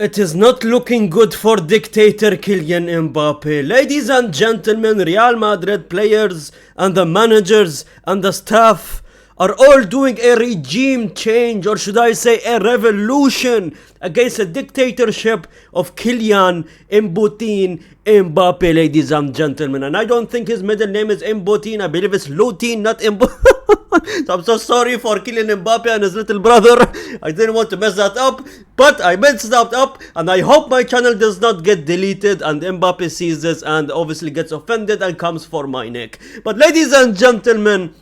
It is not looking good for dictator Kylian Mbappe. Ladies and gentlemen, Real Madrid players and the managers and the staff are all doing a regime change, or should I say a revolution, against a dictatorship of Kylian Mbappe, ladies and gentlemen. And I don't think his middle name is Mbotin. I believe it's Lutin, not Mbotin. So I'm so sorry for Kylian Mbappe and his little brother. I didn't want to mess that up, but I messed that up, and I hope my channel does not get deleted and Mbappe sees this and obviously gets offended and comes for my neck. But ladies and gentlemen,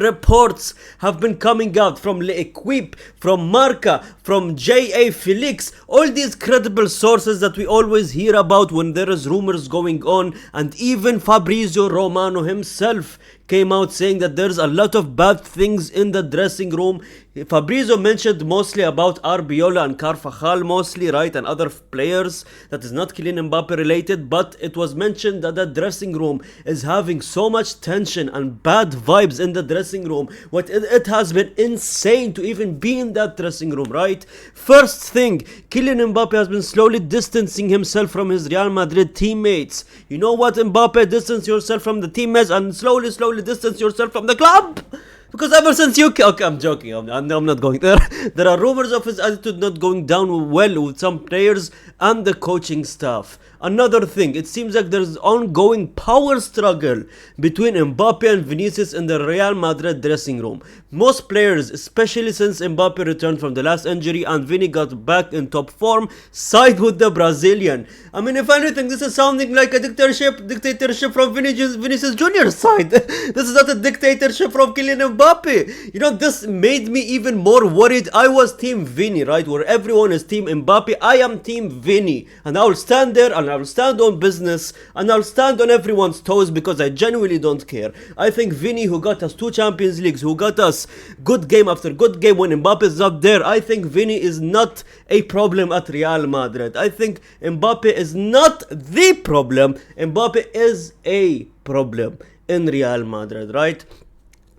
reports have been coming out from L'Equipe, from Marca, from J.A. Felix, all these credible sources that we always hear about when there is rumors going on, and even Fabrizio Romano himself came out saying that there's a lot of bad things in the dressing room. Fabrizio mentioned mostly about Arbiola and Carvajal mostly, right, and other players that is not Kylian Mbappe related, but it was mentioned that the dressing room is having so much tension and bad vibes in the dressing room. It has been insane to even be in that dressing room, right? First thing, Kylian Mbappe has been slowly distancing himself from his Real Madrid teammates. You know what, Mbappe? Distance yourself from the teammates and slowly distance yourself from the club. Because ever since you... Okay, I'm joking. I'm not going there. There are rumors of his attitude not going down well with some players and the coaching staff. Another thing, it seems like there's ongoing power struggle between Mbappe and Vinicius in the Real Madrid dressing room. Most players, especially since Mbappe returned from the last injury and Vini got back in top form, side with the Brazilian. I mean, if anything, this is sounding like a dictatorship from Vinicius Jr.'s side. This is not a dictatorship from Kylian Mbappe. You know, this made me even more worried. I was team Vini, right? Where everyone is team Mbappe. I am team Vini. And I will stand there and I will stand on business and I'll stand on everyone's toes because I genuinely don't care. I think Vini, who got us 2 Champions Leagues, who got us good game after good game when Mbappe is not there, I think Vini is not a problem at Real Madrid. I think Mbappe is not the problem. Mbappe is a problem in Real Madrid, right?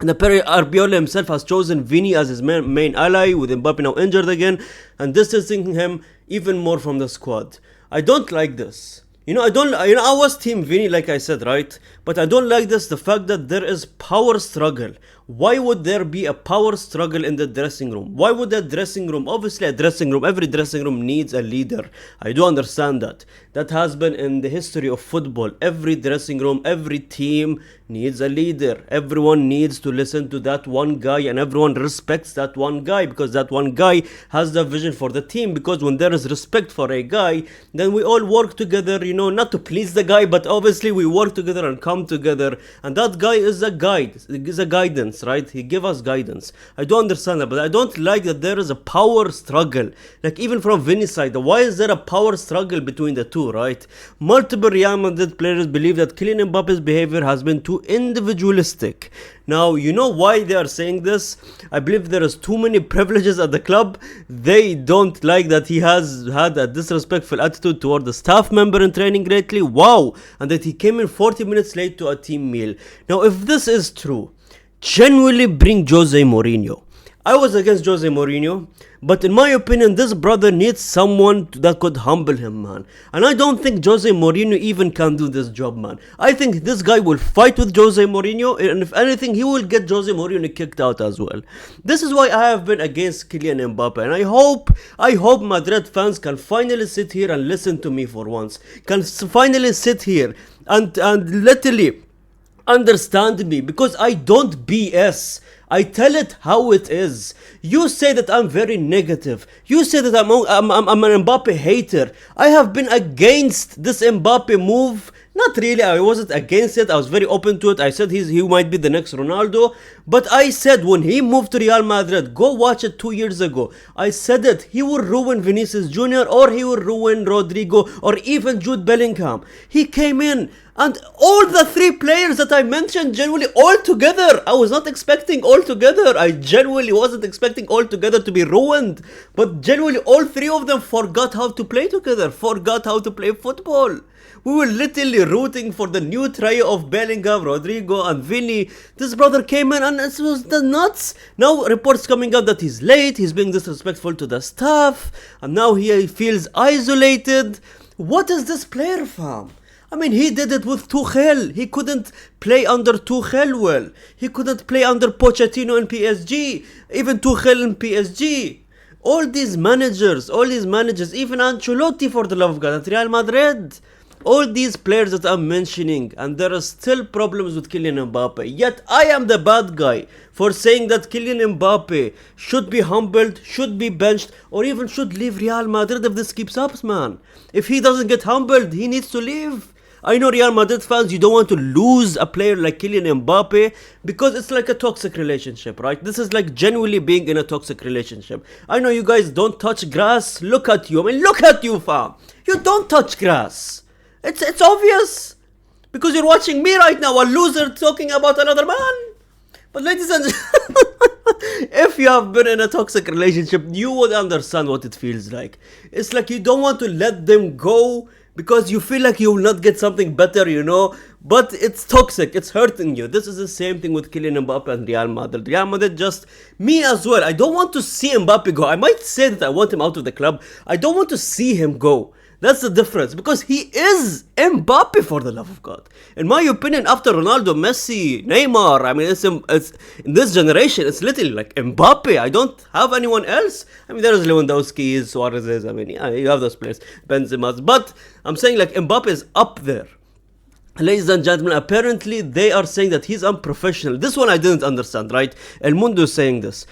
And apparently Arbiola himself has chosen Vini as his main ally, with Mbappe now injured again and distancing him even more from the squad. I don't like this. I was team Vini, like I said, right? But I don't like this, the fact that there is power struggle. Why would there be a power struggle in the dressing room? Why would that dressing room, obviously a dressing room, every dressing room needs a leader. I do understand that. That has been in the history of football. Every dressing room, every team needs a leader. Everyone needs to listen to that one guy and everyone respects that one guy because that one guy has the vision for the team. Because when there is respect for a guy, then we all work together, not to please the guy, but obviously we work together and come together. And that guy is a guide, is a guidance, right? He give us guidance. I do understand that, but I don't like that there is a power struggle. Like even from Vini's side, why is there a power struggle between the two, right? Multiple Real Madrid players believe that Kylian Mbappe's behavior has been too individualistic. Now, you know why they are saying this? I believe there is too many privileges at the club. They don't like that he has had a disrespectful attitude toward the staff member in training lately. Wow! And that he came in 40 minutes late to a team meal. Now, if this is true, genuinely bring Jose Mourinho. I was against Jose Mourinho, but in my opinion, this brother needs someone that could humble him, man. And I don't think Jose Mourinho even can do this job, man. I think this guy will fight with Jose Mourinho, and if anything, he will get Jose Mourinho kicked out as well. This is why I have been against Kylian Mbappe, and I hope Madrid fans can finally sit here and listen to me for once. Can finally sit here and literally understand me, because I don't BS. I tell it how it is. You say that I'm very negative. You say that I'm an Mbappe hater. I have been against this Mbappe move. Not really, I wasn't against it. I was very open to it. I said he might be the next Ronaldo. But I said when he moved to Real Madrid, go watch it 2 years ago. I said it, he will ruin Vinicius Jr. or he will ruin Rodrigo or even Jude Bellingham. He came in And all the three players that I mentioned genuinely all together. I was not expecting all together. I genuinely wasn't expecting all together to be ruined. But genuinely all three of them forgot how to play together. Forgot how to play football. We were literally rooting for the new trio of Bellingham, Rodrigo and Vinny. This brother came in and it was the nuts. Now reports coming out that he's late. He's being disrespectful to the staff. And now he feels isolated. What is this player, fam? I mean, he did it with Tuchel. He couldn't play under Tuchel well. He couldn't play under Pochettino in PSG. Even Tuchel in PSG. All these managers, even Ancelotti, for the love of God, at Real Madrid. All these players that I'm mentioning, and there are still problems with Kylian Mbappe. Yet I am the bad guy for saying that Kylian Mbappe should be humbled, should be benched, or even should leave Real Madrid if this keeps up, man. If he doesn't get humbled, he needs to leave. I know Real Madrid fans, you don't want to lose a player like Kylian Mbappe because it's like a toxic relationship, right? This is like genuinely being in a toxic relationship. I know you guys don't touch grass. Look at you. I mean, look at you, fam. You don't touch grass. It's obvious. Because you're watching me right now, a loser talking about another man. But ladies and gentlemen, if you have been in a toxic relationship, you would understand what it feels like. It's like you don't want to let them go because you feel like you will not get something better, you know. But it's toxic, it's hurting you. This is the same thing with Kylian Mbappe and Real Madrid. Real Madrid just, me as well. I don't want to see Mbappe go. I might say that I want him out of the club. I don't want to see him go. That's the difference, because he is Mbappe, for the love of God. In my opinion, after Ronaldo, Messi, Neymar, I mean, it's in this generation, it's literally like Mbappe. I don't have anyone else. I mean, there is Lewandowski, Suarez, I mean, yeah, you have those players, Benzema, but I'm saying like Mbappe is up there. Ladies and gentlemen, apparently they are saying that he's unprofessional. This one I didn't understand, right? El Mundo is saying this.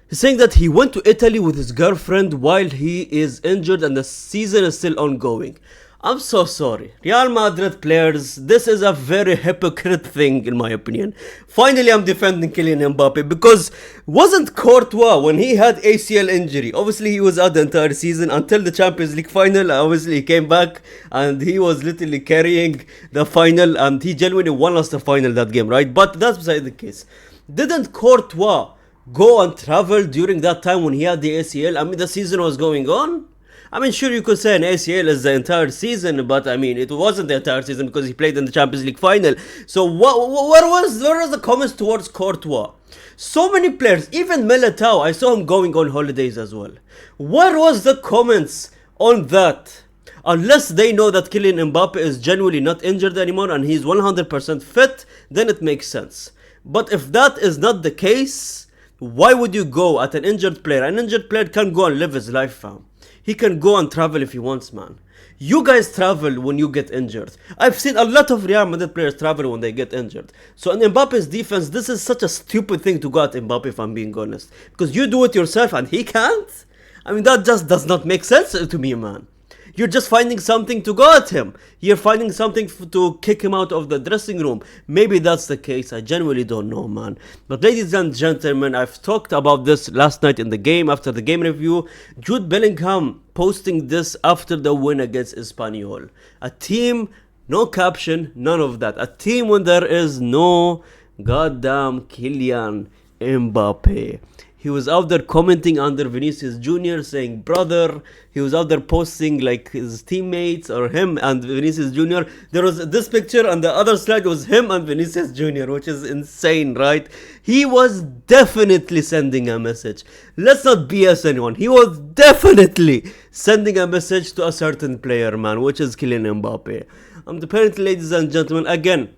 He's saying that he went to Italy with his girlfriend while he is injured and the season is still ongoing. I'm so sorry. Real Madrid players, this is a very hypocrite thing in my opinion. Finally, I'm defending Kylian Mbappe because wasn't Courtois when he had ACL injury? Obviously, he was out the entire season until the Champions League final. Obviously, he came back and he was literally carrying the final and he genuinely won us the final that game, right? But that's beside the case. Didn't Courtois go and travel during that time when he had the ACL? I mean, the season was going on. I mean, sure, you could say an ACL is the entire season, but I mean, it wasn't the entire season because he played in the Champions League final. So where was the comments towards Courtois? So many players, even Militao, I saw him going on holidays as well. Where was the comments on that? Unless they know that Kylian Mbappe is genuinely not injured anymore and he's 100% fit, then it makes sense. But if that is not the case, why would you go at an injured player? An injured player can go and live his life, fam. He can go and travel if he wants, man. You guys travel when you get injured. I've seen a lot of Real Madrid players travel when they get injured. So in Mbappe's defense, this is such a stupid thing to go at Mbappe, if I'm being honest. Because you do it yourself and he can't? I mean, that just does not make sense to me, man. You're just finding something to go at him. You're finding something to kick him out of the dressing room. Maybe that's the case. I genuinely don't know, man. But ladies and gentlemen, I've talked about this last night in the game, after the game review. Jude Bellingham posting this after the win against Espanyol. A team, no caption, none of that. A team when there is no goddamn Kylian Mbappe. He was out there commenting under Vinicius Jr. saying brother. He was out there posting like his teammates or him and Vinicius Jr. There was this picture and the other slide was him and Vinicius Jr. which is insane, right? He was definitely sending a message. Let's not BS anyone. He was definitely sending a message to a certain player, man, which is Kylian Mbappe. Apparently, ladies and gentlemen, again,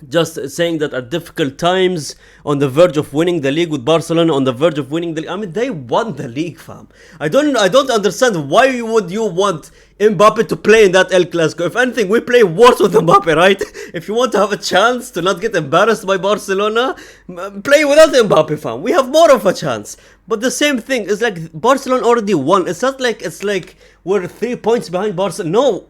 just saying that at difficult times, on the verge of winning the league with Barcelona, on the verge of winning the league. I mean, they won the league, fam. I don't understand why would you want Mbappe to play in that El Clasico. If anything, we play worse with Mbappe, right? If you want to have a chance to not get embarrassed by Barcelona, play without Mbappe, fam. We have more of a chance. But the same thing is like Barcelona already won. It's not like we're 3 points behind Barcelona. No.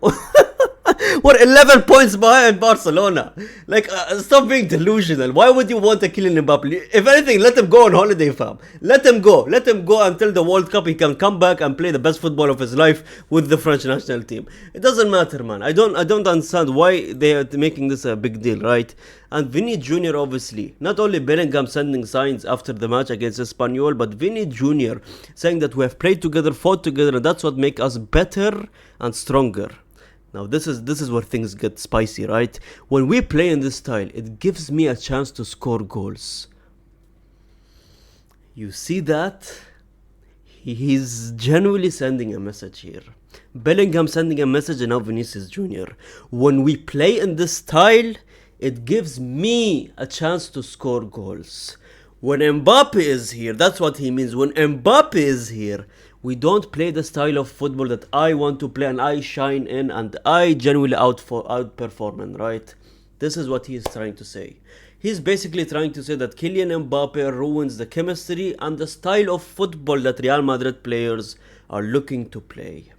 We're 11 points behind Barcelona. Like, stop being delusional. Why would you want a Kylian Mbappe? If anything, let him go on holiday, fam. Let him go. Let him go until the World Cup. He can come back and play the best football of his life with the French national team. It doesn't matter, man. I don't understand why they are making this a big deal, right? And Vinny Jr. obviously, not only Bellingham sending signs after the match against Espanyol, but Vinny Jr. saying that we have played together, fought together, and that's what makes us better and stronger. Now this is where things get spicy, right? When we play in this style, it gives me a chance to score goals. You see that? He's genuinely sending a message here. Bellingham sending a message, and now Vinicius Jr. When we play in this style, it gives me a chance to score goals. When Mbappe is here, that's what he means. When Mbappe is here, we don't play the style of football that I want to play and I shine in and I genuinely outperforming, right? This is what he is trying to say. He's basically trying to say that Kylian Mbappe ruins the chemistry and the style of football that Real Madrid players are looking to play.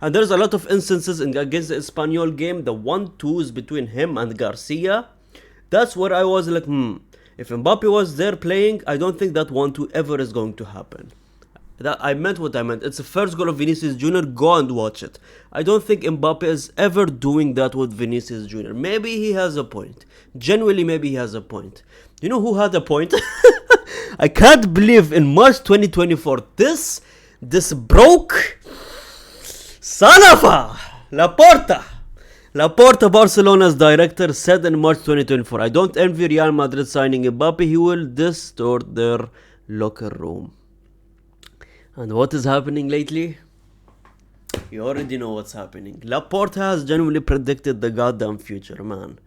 And there's a lot of instances against the Espanyol game, the 1-2s between him and Garcia. That's where I was like, if Mbappe was there playing, I don't think that 1-2 ever is going to happen. I meant what I meant. It's the first goal of Vinicius Jr. Go and watch it. I don't think Mbappe is ever doing that with Vinicius Jr. Maybe he has a point. Genuinely, maybe he has a point. You know who had a point? I can't believe in March 2024, this broke son of a Laporta, Barcelona's director, said in March 2024, I don't envy Real Madrid signing Mbappe. He will distort their locker room. And what is happening lately? You already know what's happening. Laporta has genuinely predicted the goddamn future, man.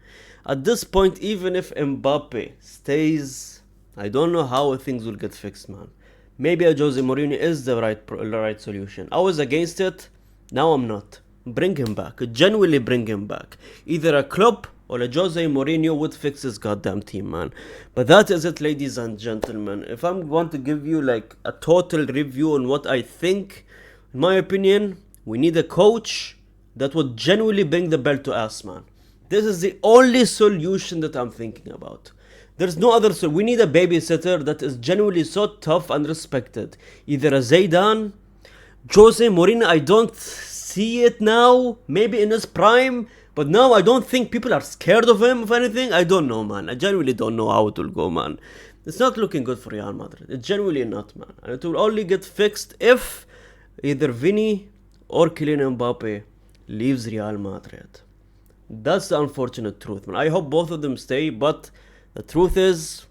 At this point, even if Mbappe stays, I don't know how things will get fixed, man. Maybe a Jose Mourinho is the right solution. I was against it, now I'm not. Bring him back. Genuinely bring him back. Either a Klopp or a Jose Mourinho would fix his goddamn team, man. But that is it, ladies and gentlemen. If I'm going to give you like a total review on what I think, in my opinion, we need a coach that would genuinely bring the belt to us, man. This is the only solution that I'm thinking about. There's no other solution. We need a babysitter that is genuinely so tough and respected. Either a Zidane, Jose Mourinho, I don't see it now. Maybe in his prime. But now I don't think people are scared of him, if anything. I don't know, man. I genuinely don't know how it will go, man. It's not looking good for Real Madrid. It's genuinely not, man. And it will only get fixed if either Vinny or Kylian Mbappe leaves Real Madrid. That's the unfortunate truth, man. I hope both of them stay, but the truth is,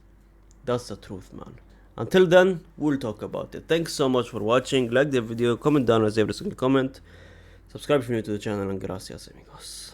that's the truth, man. Until then, we'll talk about it. Thanks so much for watching. Like the video, comment down as every single comment. Subscribe if you're new to the channel, and gracias, amigos.